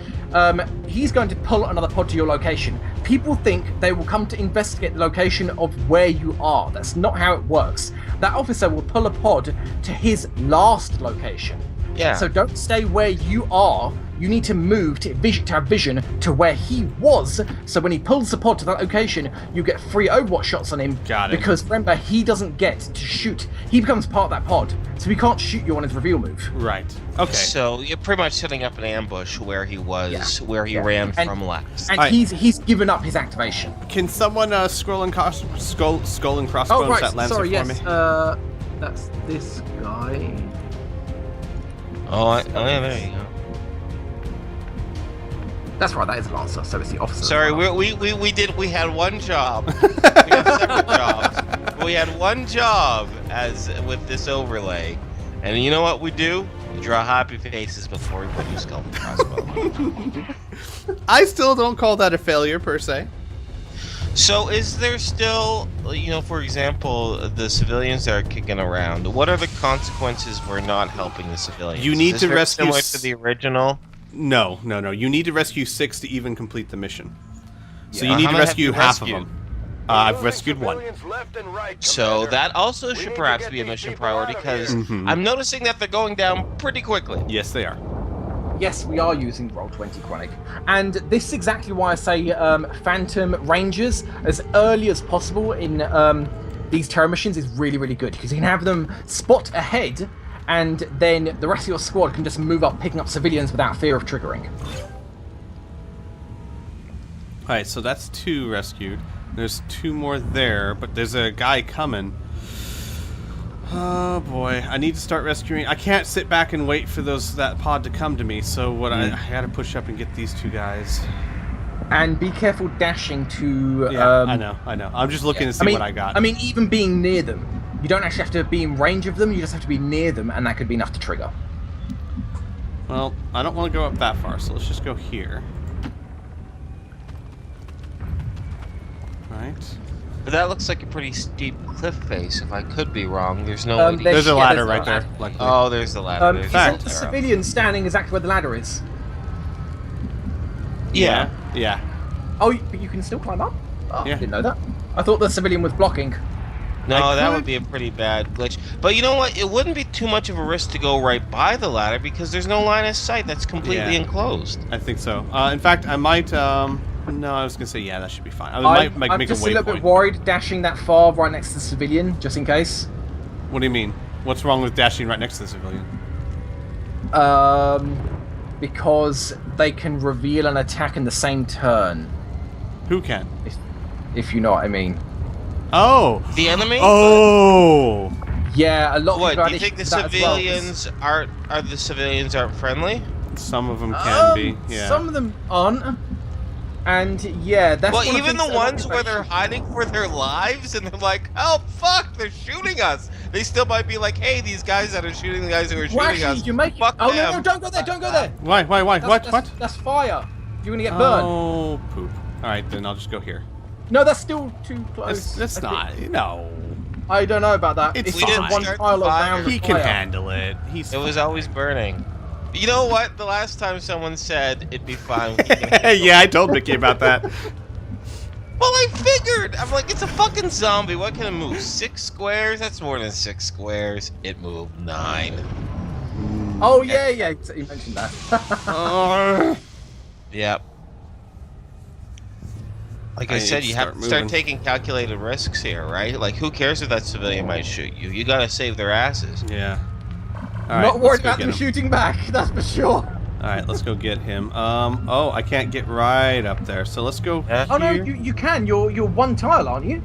he's going to pull another pod to your location. People think they will come to investigate the location of where you are. That's not how it works. That officer will pull a pod to his last location. Yeah. So don't stay where you are. You need to move to have vision to where he was. So when he pulls the pod to that location, you get free Overwatch shots on him. Got it. Because remember, he doesn't get to shoot. He becomes part of that pod, so he can't shoot you on his reveal move. Right. Okay. So you're pretty much setting up an ambush where he was, where he ran from last. And he's given up his activation. Can someone skull and crossbones that Lancer for me? That's this guy. Oh, yeah, there you go. That's right, that is a Lancer, so it's the officer. Sorry, we had one job. We had separate jobs. We had one job as with this overlay. And you know what we do? We draw happy faces before we put new skull and crossbow. I still don't call that a failure per se. So is there still, you know, for example, the civilians that are kicking around? What are the consequences for not helping the civilians? You need to rescue. Similar to the original. No. You need to rescue 6 to even complete the mission. So Yeah. you need How to many rescue have you half of rescued? them. I've rescued 1. So that also should perhaps be a mission priority, because I'm noticing that they're going down pretty quickly. Yes, they are. Yes, we are using Roll20 Chronic. And this is exactly why I say Phantom Rangers as early as possible in these terror missions is really, really good, because you can have them spot ahead, and then the rest of your squad can just move up, picking up civilians without fear of triggering. Alright, so that's 2 rescued. There's 2 more there, but there's a guy coming. Oh boy, I need to start rescuing. I can't sit back and wait for that pod to come to me, so what I gotta push up and get these 2 guys. And be careful dashing to... Yeah, I know. I'm just looking to see what I got. I mean, even being near them. You don't actually have to be in range of them, you just have to be near them, and that could be enough to trigger. Well, I don't want to go up that far, so let's just go here. Right. But that looks like a pretty steep cliff face. If I could be wrong, there's no way to there's a ladder right there's there. Oh, there's the ladder. Is not the civilian standing exactly where the ladder is? Yeah. Oh, but you can still climb up? Oh, Yeah. I didn't know that. I thought the civilian was blocking. No, that would be a pretty bad glitch. But you know what? It wouldn't be too much of a risk to go right by the ladder, because there's no line of sight. That's completely enclosed. I think so. In fact, I might... no, I was going to say, yeah, that should be fine. I might I'm make a just a little bit waypoint. worried dashing that far right next to the civilian, just in case. What do you mean? What's wrong with dashing right next to the civilian? Because they can reveal an attack in the same turn. Who can? If you know what I mean. Oh! The enemy? Oh! Yeah, a lot of What, people do you think the civilians aren't friendly? Some of them can be, yeah. Some of them aren't. And yeah, that's Well, one of even things the that a lot ones of where people they're hiding for their lives and they're like, oh fuck, they're shooting us. They still might be like, hey, these guys that are shooting the guys who are Well, shooting actually, us. you make fuck Oh them. no, don't go there, don't go there. Why? What? That's fire. You're gonna get burned. Oh, poop. Alright, then I'll just go here. No, that's still too close. That's I not... think. No. I don't know about that. It's just fine. a one Start the pile fire. around the He can fire. handle it. It was always burning. You know what? The last time someone said it'd be fine. Yeah, I told Mickey about that. Well, I figured. I'm like, it's a fucking zombie. What can it move? 6 squares? That's more than 6 squares. It moved 9. Oh yeah, you mentioned that. Yep. Like I said, you have to start taking calculated risks here, right? Like, who cares if that civilian might shoot you? You gotta save their asses. Yeah. All right, Not worried let's go about get them him. shooting back, that's for sure. Alright, let's go get him. Oh, I can't get right up there, so let's go Oh no, here. you can. You're one tile, aren't you?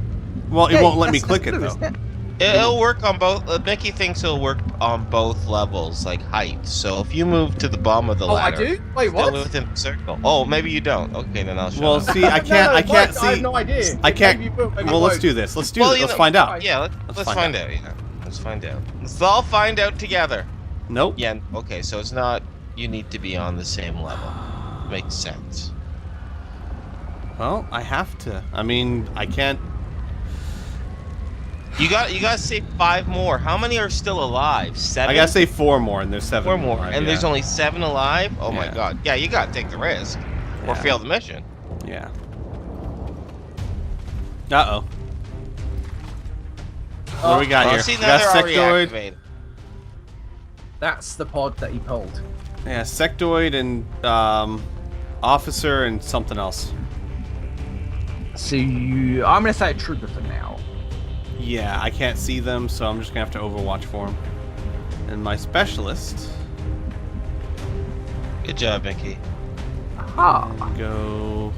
Well, it Yeah, won't let me that's click it, blue, though. isn't it? It'll work on both. Mickey thinks it'll work on both levels, like height. So if you move to the bottom of the Oh, I ladder, do? Wait, what? still within the circle. Oh, maybe you don't. Okay, then I'll show Well, you. see, I can't. I can't see. I have no idea. I can't. Maybe you will, maybe Well, you let's won't. do this. Let's do Well, this. you Let's know- find out. Yeah, let's find out. Yeah, let's find out. Let's all find out together. Nope. Yeah. Okay, so it's not. You need to be on the same level. Makes sense. Well, I have to. I mean, I can't. You got to say 5 more. How many are still alive? 7. I gotta say 4 more, and there's 7 4 more, and there's yeah. only 7 alive. Oh my Yeah. god. Yeah, you got to take the risk, or Yeah. fail the mission. Yeah. Uh oh. What do we got Oh, here? see, We now got they're already sectoid. activated. That's the pod that he pulled. Yeah, sectoid and officer and something else. So I'm gonna say a trooper for now. Yeah, I can't see them, so I'm just gonna have to overwatch for them. And my specialist. Good job, Mickey. Aha. Go.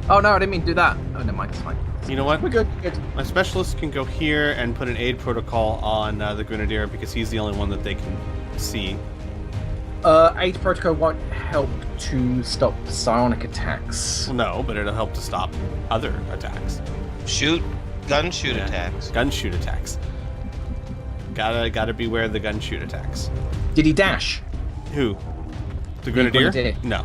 Oh no, I didn't mean to do that. Oh, never mind, it's fine. You know what? We're good, good. My specialist can go here and put an aid protocol on the Grenadier because he's the only one that they can see. Aid Protocol won't help to stop psionic attacks. No, but it'll help to stop other attacks. Gun shoot attacks. Gun shoot attacks. Gotta beware of the gun shoot attacks. Did he dash? Who? The Grenadier? Grenadier. No,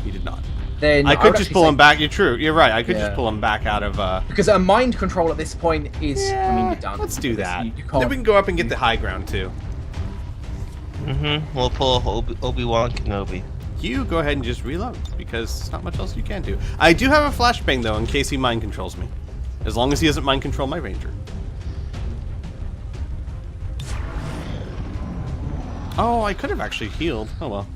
he did not. Then I could just pull him back. You're true. You're right. I could just Yeah. pull him back out of. Because a mind control at this point is. I mean, you're done. Let's do with this. that. You Then can't. we can go up and get the high ground too. We'll pull Obi-Wan Kenobi. You go ahead and just reload because there's not much else you can do. I do have a flashbang though in case he mind controls me. As long as he doesn't mind control my ranger. Oh, I could have actually healed. Oh well.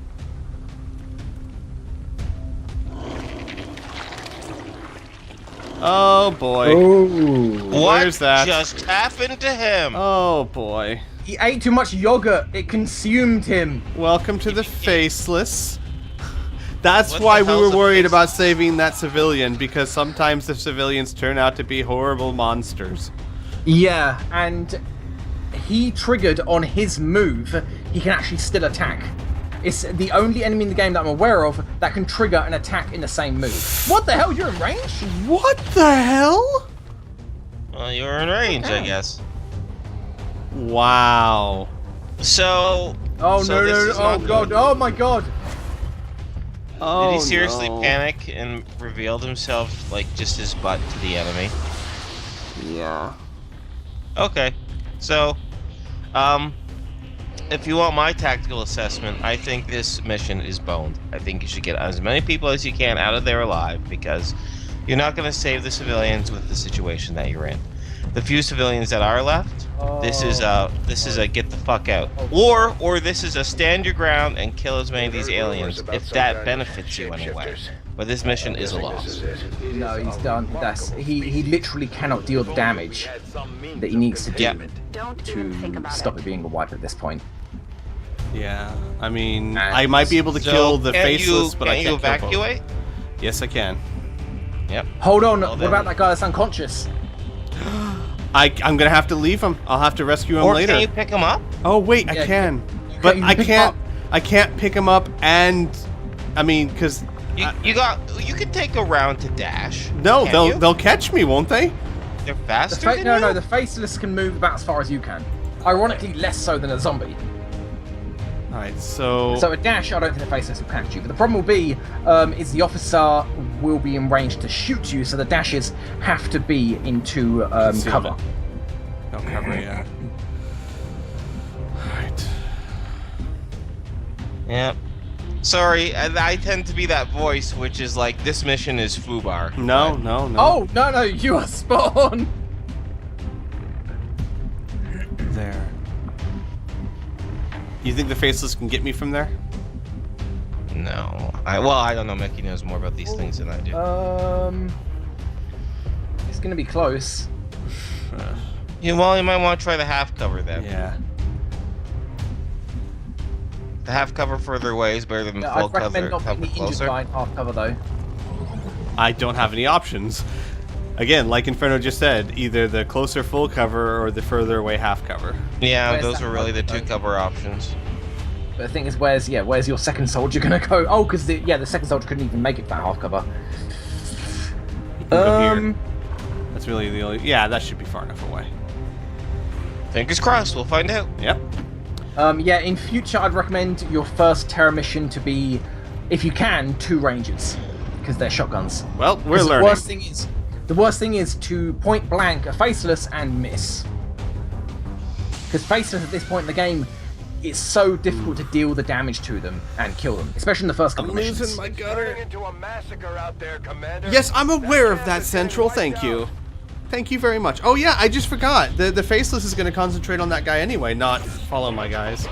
Oh boy. What Where's that? just happened to him? Oh boy. He ate too much yogurt. It consumed him. Welcome to the Faceless. That's What why the we hell's were a worried Faceless? about saving that civilian, because sometimes the civilians turn out to be horrible monsters. Yeah, and he triggered on his move. He can actually still attack. It's the only enemy in the game that I'm aware of that can trigger an attack in the same move. What the hell? You're in range? What the hell? Well, you're in range, I guess. Wow. So. Oh so no this no! is Oh not god! good. Oh my god! Oh, Did he seriously no. panic and revealed himself like just his butt to the enemy? Yeah. Okay, so, if you want my tactical assessment, I think this mission is boned. I think you should get as many people as you can out of there alive, because you're not going to save the civilians with the situation that you're in. The few civilians that are left, this is a get the fuck out, or this is a stand your ground and kill as many of these aliens if that benefits you anyway. But this mission is a loss. No, he's done. He literally cannot deal the damage that he needs to do to stop it being a wipe at this point. Yeah. I mean, And I might be able to so kill the can't Faceless, you- but I can't you can't kill both. evacuate? Yes, I can. Yep. Hold on. Well, What then- about that guy that's unconscious? I'm gonna have to leave him. I'll have to rescue him Or later. can you pick him up? Oh wait, I Yeah, can, you but can I pick him can't. up. I can't pick him up, and I mean, because You can take a round to dash. no, can't you? they'll catch me, won't they? They're faster than No, you? no. The Faceless can move about as far as you can. Ironically, less so than a zombie. All right, so So a dash, I don't think the Faceless will catch you. But the problem will be, is the officer will be in range to shoot you, so the dashes have to be into cover. no cover, yeah. All right. Yep. Sorry, I tend to be that voice, which is like, this mission is FUBAR. No, no, no. Oh no, you are spot on. There. You think the Faceless can get me from there? No. I don't know. Mickey knows more about these things than I do. It's gonna be close. You might want to try the half cover then. Yeah. The half cover further away is better than the full I'd recommend cover not putting the injured closer. guy in half cover though. I don't have any options. Again, like Inferno just said, either the closer full cover or the further away half cover. Yeah, Where's those that were really the two one? cover options. But the thing is, where's your second soldier gonna go? Oh, because the second soldier couldn't even make it that half cover. You can go here. That's really the only. Yeah, that should be far enough away. Fingers crossed, we'll find out. Yep. Yeah, in future, I'd recommend your first terror mission to be, if you can, 2 rangers, because they're shotguns. Well, we're 'Cause learning. The worst thing is to point blank a Faceless and miss. Because Faceless at this point in the game, it's so difficult to deal the damage to them and kill them, especially in the first couple I'm of missions. losing my gutter. Into a massacre out there, Commander. Yes, I'm aware of that, Central. Thank you. Thank you very much. Oh yeah, I just forgot. The Faceless is going to concentrate on that guy anyway, not follow my guys.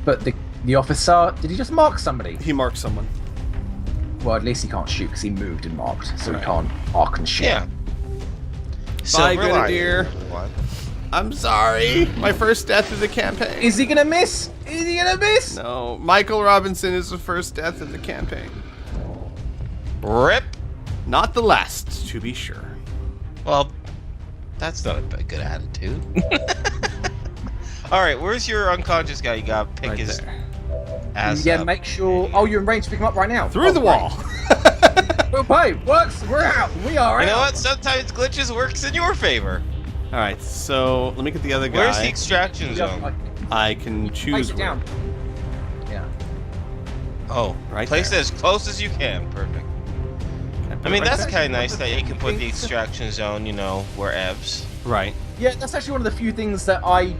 But the officer, did he just mark somebody? He marked someone. Well, at least he can't shoot because he moved and marked, so he can't arc and shoot. Yeah. Bye, Silver lining, Grenadier. everyone. I'm sorry. My first death of the campaign. Is he gonna miss? Is he gonna miss? No, Michael Robinson is the first death of the campaign. Rip. Not the last, to be sure. Well, that's not a good attitude. All right, where's your unconscious guy? You gotta pick Right his. there. ass Yeah, up. make sure. Oh, you're in range to pick him up right now. Through the wall. Well, hey, works. We're out. We are You know out. what? Sometimes glitches works in your favor. All right, so let me get the other guy. Where's the extraction Yeah, zone? I can choose place it where. down. Yeah. Oh, Right place there. it as close as you can. Perfect. Can put I it mean, right that's there? kind of nice that you can put the extraction zone, you know, where Evs. Right. Yeah, that's actually one of the few things that I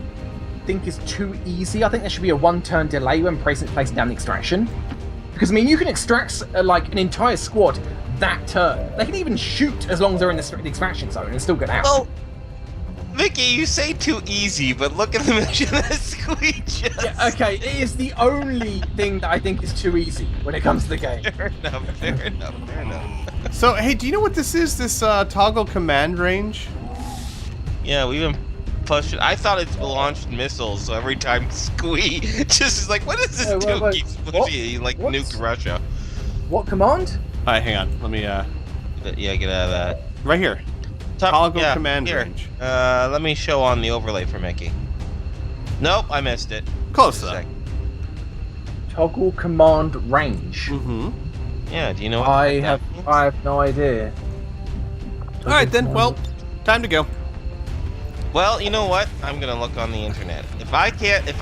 think is too easy. I think there should be a one-turn delay when placing down the extraction. Because, I mean, you can extract, like, an entire squad that turn. They can even shoot as long as they're in the extraction zone and still get out. Well, Mickey, you say too easy, but look at the mission that Squee just... Yeah, okay, it is the only thing that I think is too easy when it comes to the game. Fair enough. So, hey, do you know what this is? This toggle command range? Yeah, we've been pushing. I thought it launched missiles, so every time Squee just is like, what is this Wait, do? Keeps pushing it. He, like, What? nuked Russia. What command? All right, hang on. Let me, Yeah, get out of that. right here. Toggle command here. range. Let me show on the overlay for Mickey. Nope, I missed it. Close, Just a though. sec. Toggle command range. Mm-hmm. Yeah, do you know what I that have means? no idea. All right, then. Well, time to go. Well, you know what? I'm gonna look on the internet. If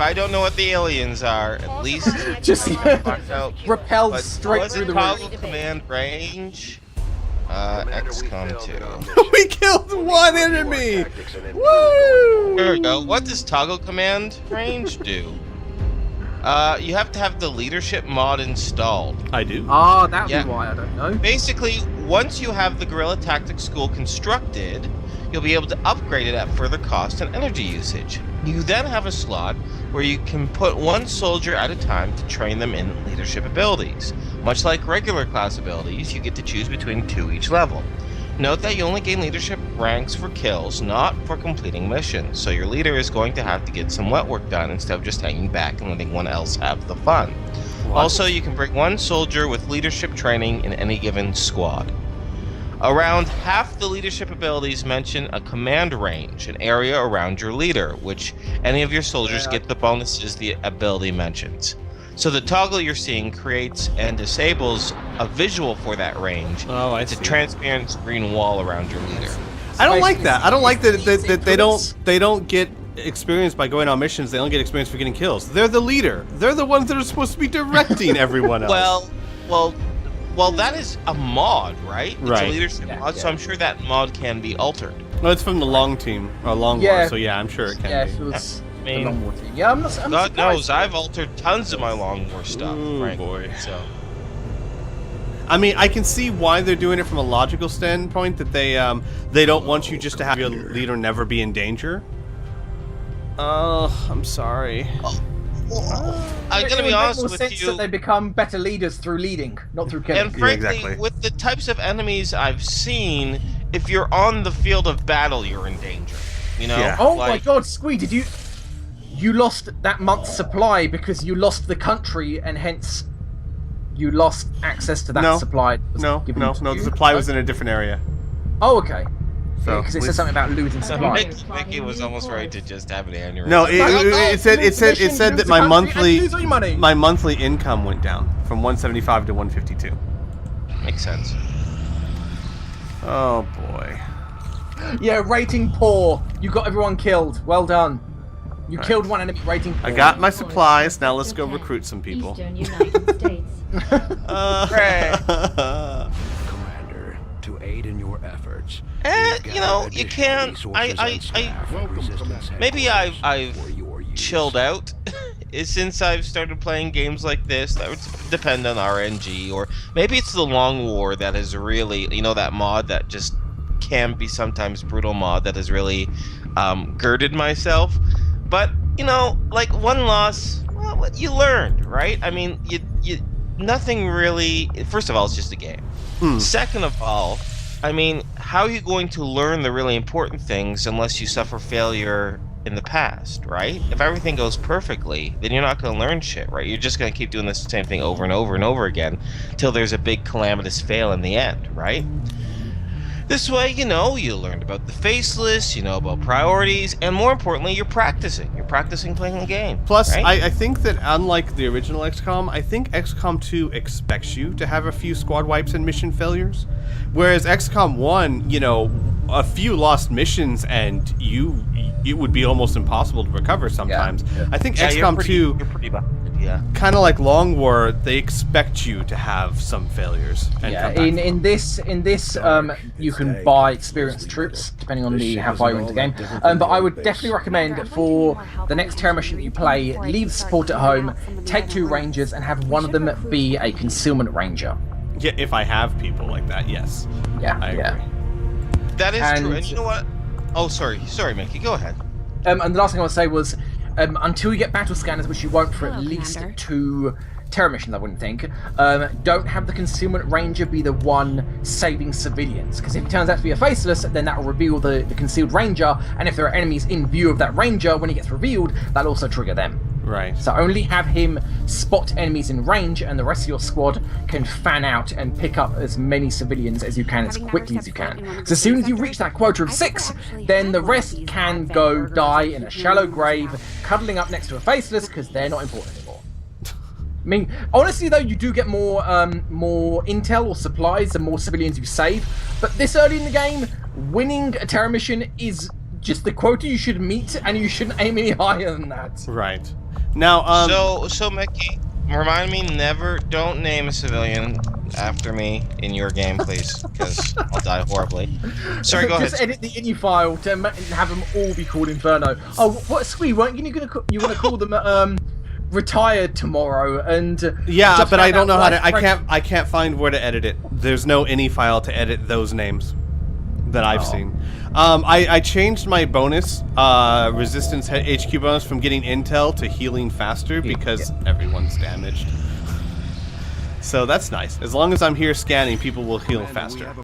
I don't know what the aliens are, at least Just I can find out. repelled But straight was through it the toggle roof. command range? Xcom 2. We killed one enemy. Woo! There we go. What does toggle command range do? You have to have the leadership mod installed. I do. Ah, that'd Yeah. be why I don't know. Basically, once you have the Guerrilla Tactics School constructed, you'll be able to upgrade it at further cost and energy usage. You then have a slot where you can put one soldier at a time to train them in leadership abilities. Much like regular class abilities, you get to choose between 2 each level. Note that you only gain leadership ranks for kills, not for completing missions, so your leader is going to have to get some wet work done instead of just hanging back and letting one else have the fun. Also, you can bring one soldier with leadership training in any given squad. Around half the leadership abilities mention a command range, an area around your leader, which any of your soldiers get the bonuses the ability mentions. So the toggle you're seeing creates and disables a visual for that range. Oh, I It's see. a transparent green wall around your leader. I don't like that. I don't like that they don't get experience by going on missions. They only get experience for getting kills. They're the leader. They're the ones that are supposed to be directing everyone else. Well, that is a mod, right? It's Right. a leadership mod, so I'm sure that mod can be altered. No, it's from the long team or long Yeah. war. So yeah, I'm sure it can Yeah, be. if it was I the mean, long war team. Yeah, I'm not God surprised. knows, I've altered tons of my long war stuff, Ooh, frankly. boy. So, I mean, I can see why they're doing it from a logical standpoint. That they don't want you just to have your leader never be in danger. Oh, I'm sorry. I'm It gonna would be make honest more with sense you. that they become better leaders through leading, not through killing. And frankly, exactly. with the types of enemies I've seen, if you're on the field of battle, you're in danger. You know? Yeah. Oh my Like, god, Squee, did you lost that month's supply because you lost the country and hence you lost access to that No. supply? that was No, given no, to no. you? The supply was in a different area. Oh, okay. So Because it said something about losing supply. Mickey was almost ready to just have an aneurysm. No, Oh, it said that my monthly money. my monthly income went down from 175 to 152. Makes sense. Oh boy. Yeah, rating poor. You got everyone killed. Well done. You killed one enemy. Rating poor. I got my supplies. Now let's go recruit some people. Eastern United States. Commander, to aid in your efforts. You know, you can. Maybe I've chilled out since I've started playing games like this. That would depend on RNG, or maybe it's the Long War that is really, you know, that mod that just can be sometimes brutal mod that has really girded myself. But you know, like one loss, well, what you learned, right? I mean, you nothing really. First of all, it's just a game. Second of all, I mean, how are you going to learn the really important things unless you suffer failure in the past, right? If everything goes perfectly, then you're not going to learn shit, right? You're just going to keep doing the same thing over and over and over again till there's a big calamitous fail in the end, right? This way, you know, you learned about the faceless, you know about priorities, and more importantly, you're practicing. You're practicing playing the game. Plus, right? I think that unlike the original XCOM, I think XCOM 2 expects you to have a few squad wipes and mission failures. Whereas XCOM 1, you know, a few lost missions and it would be almost impossible to recover sometimes. Yeah. I think Yeah, XCOM 2, you're pretty behind, yeah. kind of like Long War, they expect you to have some failures. And Yeah, come back from in them. this, you can buy experienced troops depending on how far you're into the game. But I would definitely recommend for the next terror mission that you play, leave support at home, take 2 rangers, and have one of them be a concealment ranger. Yeah, if I have people like that, yes. Yeah, I agree. That is And- true. And you know what? Oh, sorry, Mickey. Go ahead. And the last thing I want to say was, until you get battle scanners, which you won't for at least Commander. 2 terror missions, I wouldn't think, don't have the concealment ranger be the one saving civilians. Because if it turns out to be a faceless, then that will reveal the concealed ranger, and if there are enemies in view of that ranger when he gets revealed, that'll also trigger them. Right. So only have him spot enemies in range, and the rest of your squad can fan out and pick up as many civilians as you can as quickly as you can. So as soon as you reach that quota of 6, then the rest can go die in a shallow grave, cuddling up next to a faceless, because they're not important anymore. I mean, honestly though, you do get more intel or supplies the more civilians you save, but this early in the game, winning a terror mission is just the quota you should meet, and you shouldn't aim any higher than that. Right. Now, So Mickey, remind me, don't name a civilian after me in your game, please, because I'll die horribly. Sorry, go ahead. Just edit the INI file to have them all be called Inferno. Oh, what, Squee, weren't you going to call them retired tomorrow? And yeah, just but I found don't know out how to. life I can't find where to edit it. There's no any file to edit those names that I've seen. I changed my bonus resistance HQ bonus from getting intel to healing faster because everyone's damaged. So that's nice. As long as I'm here scanning, people will heal faster.